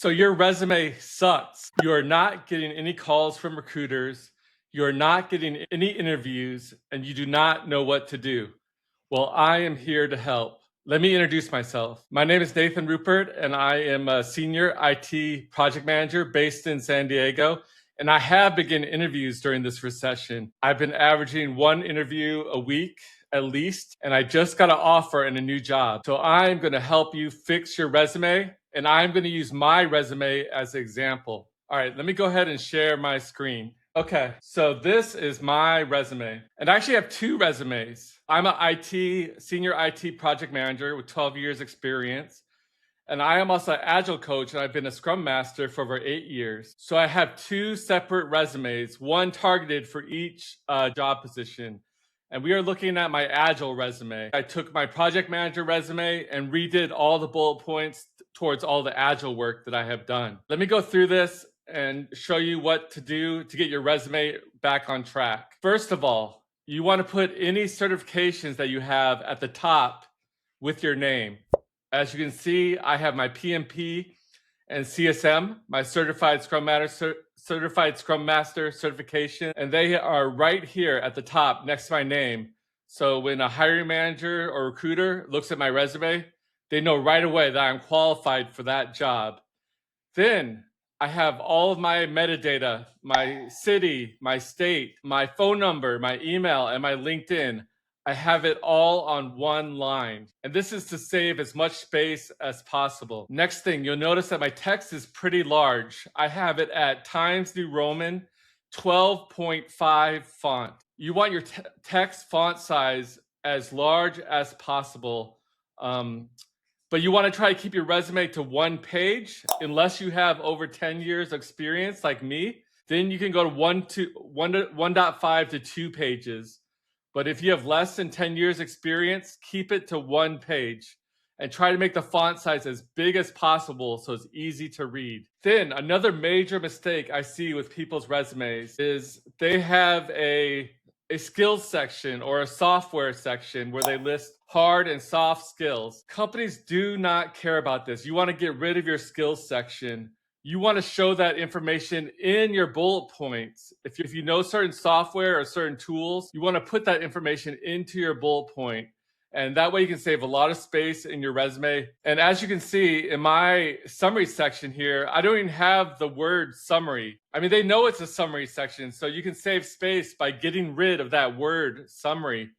So your resume sucks. You are not getting any calls from recruiters. You're not getting any interviews, and you do not know what to do. Well, I am here to help. Let me introduce myself. My name is Nathan Rupert, and I am a senior IT project manager based in San Diego. And I have begun interviews during this recession. I've been averaging one interview a week at least, and I just got an offer in a new job. So I'm going to help you fix your resume, and I'm going to use my resume as an example. All right, let me go ahead and share my screen. Okay, so this is my resume. And I actually have two resumes. I'm an senior IT project manager with 12 years experience. And I am also an Agile coach, and I've been a Scrum Master for over 8 years. So I have two separate resumes, one targeted for each job position. And we are looking at my Agile resume. I took my project manager resume and redid all the bullet points towards all the Agile work that I have done. Let me go through this and show you what to do to get your resume back on track. First of all, you want to put any certifications that you have at the top with your name. As you can see, I have my PMP and CSM, my Certified Scrum Master certification, and they are right here at the top next to my name. So when a hiring manager or recruiter looks at my resume, they know right away that I'm qualified for that job. Then I have all of my metadata, my city, my state, my phone number, my email, and my LinkedIn. I have it all on one line. And this is to save as much space as possible. Next thing, you'll notice that my text is pretty large. I have it at Times New Roman 12.5 font. You want your text font size as large as possible. But you want to try to keep your resume to one page. Unless you have over 10 years experience like me, then you can go to 1.5 to 2 pages. But if you have less than 10 years experience, keep it to one page and try to make the font size as big as possible so it's easy to read. Then another major mistake I see with people's resumes is they have a skills section or a software section where they list hard and soft skills. Companies do not care about this. You want to get rid of your skills section. You want to show that information in your bullet points. If you know certain software or certain tools, you want to put that information into your bullet point. And that way you can save a lot of space in your resume. And as you can see in my summary section here, I don't even have the word summary. I mean, they know it's a summary section, so you can save space by getting rid of that word summary.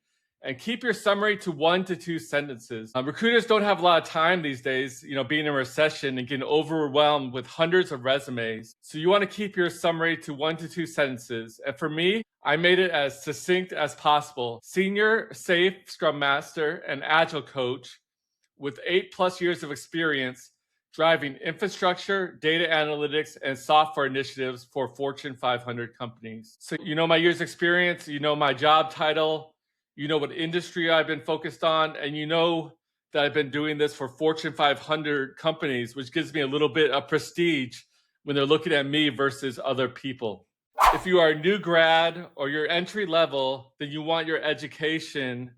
And keep your summary to 1 to 2 sentences. Recruiters don't have a lot of time these days, being in a recession and getting overwhelmed with hundreds of resumes. So you want to keep your summary to 1 to 2 sentences. And for me, I made it as succinct as possible. Senior, safe Scrum Master and Agile coach with 8+ years of experience driving infrastructure, data analytics, and software initiatives for Fortune 500 companies. So you know my years experience, you know my job title, you know what industry I've been focused on, and you know that I've been doing this for Fortune 500 companies, which gives me a little bit of prestige when they're looking at me versus other people. If you are a new grad or you're entry level, then you want your education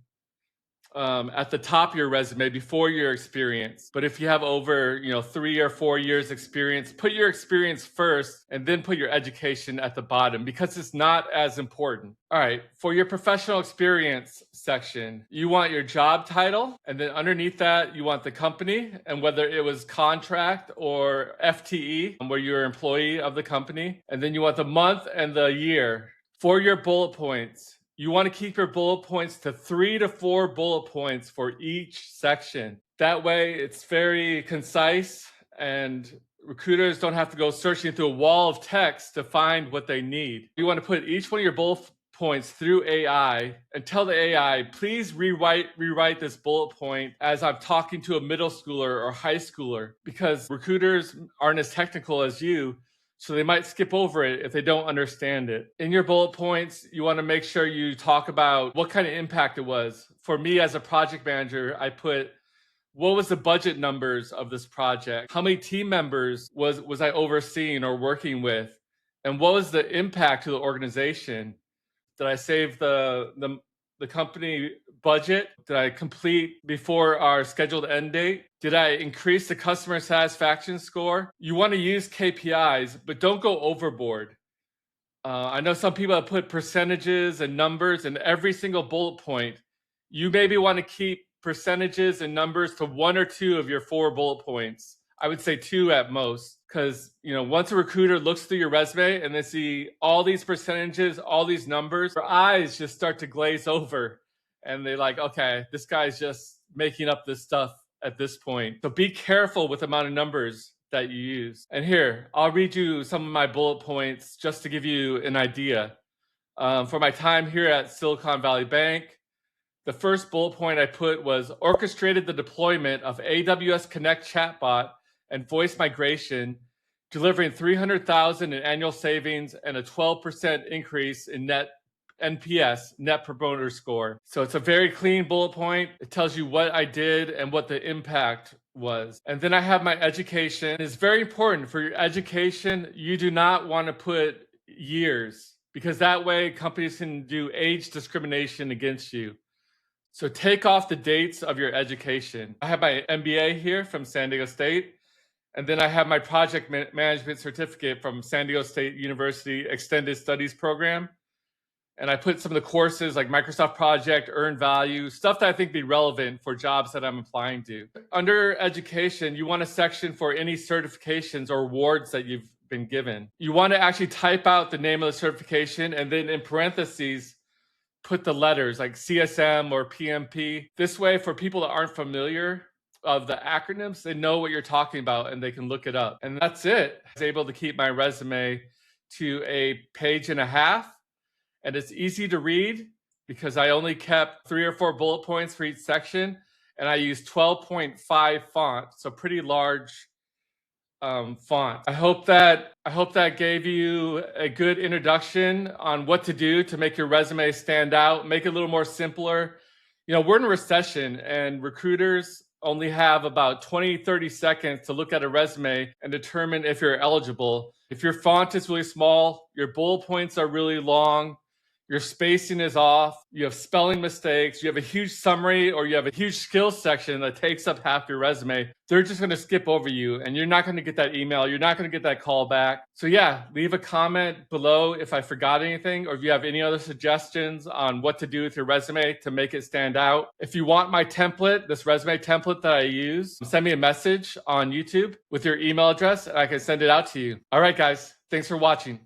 at the top of your resume before your experience. But if you have over 3 or 4 years experience, put your experience first and then put your education at the bottom because it's not as important. All right, for your professional experience section, you want your job title, and then underneath that you want the company and whether it was contract or FTE, where you're an employee of the company, and then you want the month and the year. For your bullet points, you want to keep your bullet points to 3 to 4 bullet points for each section. That way it's very concise and recruiters don't have to go searching through a wall of text to find what they need. You want to put each one of your bullet points through AI and tell the AI, please rewrite this bullet point as I'm talking to a middle schooler or high schooler, because recruiters aren't as technical as you. So they might skip over it if they don't understand it. In your bullet points, you want to make sure you talk about what kind of impact it was. For me as a project manager, I put, what was the budget numbers of this project? How many team members was I overseeing or working with? And what was the impact to the organization? Did I save the the company budget? Did I complete before our scheduled end date? Did I increase the customer satisfaction score? You want to use KPIs, but don't go overboard. I know some people have put percentages and numbers in every single bullet point. You maybe want to keep percentages and numbers to 1 or 2 of your 4 bullet points. I would say 2 at most, because once a recruiter looks through your resume and they see all these percentages, all these numbers, their eyes just start to glaze over, and they're like, okay, this guy's just making up this stuff at this point. So be careful with the amount of numbers that you use. And here, I'll read you some of my bullet points just to give you an idea. For my time here at Silicon Valley Bank, the first bullet point I put was orchestrated the deployment of AWS Connect chatbot and voice migration, delivering $300,000 in annual savings and a 12% increase in net NPS, net promoter score. So it's a very clean bullet point. It tells you what I did and what the impact was. And then I have my education. It's very important for your education. You do not want to put years, because that way companies can do age discrimination against you. So take off the dates of your education. I have my MBA here from San Diego State. And then I have my project management certificate from San Diego State University Extended Studies Program. And I put some of the courses like Microsoft Project, Earned Value, stuff that I think be relevant for jobs that I'm applying to. Under education, you want a section for any certifications or awards that you've been given. You want to actually type out the name of the certification and then in parentheses, put the letters like CSM or PMP. This way, for people that aren't familiar of the acronyms, they know what you're talking about and they can look it up. And that's it. I was able to keep my resume to a 1.5 pages. And it's easy to read because I only kept 3 or 4 bullet points for each section. And I used 12.5 font, so pretty large font. I hope that gave you a good introduction on what to do to make your resume stand out, make it a little more simpler. We're in a recession and recruiters only have about 20-30 seconds to look at a resume and determine if you're eligible. If your font is really small, your bullet points are really long, your spacing is off, you have spelling mistakes, you have a huge summary, or you have a huge skills section that takes up half your resume, they're just going to skip over you and you're not going to get that email. You're not going to get that call back. So yeah, leave a comment below if I forgot anything, or if you have any other suggestions on what to do with your resume to make it stand out. If you want my template, this resume template that I use, send me a message on YouTube with your email address and I can send it out to you. All right, guys, thanks for watching.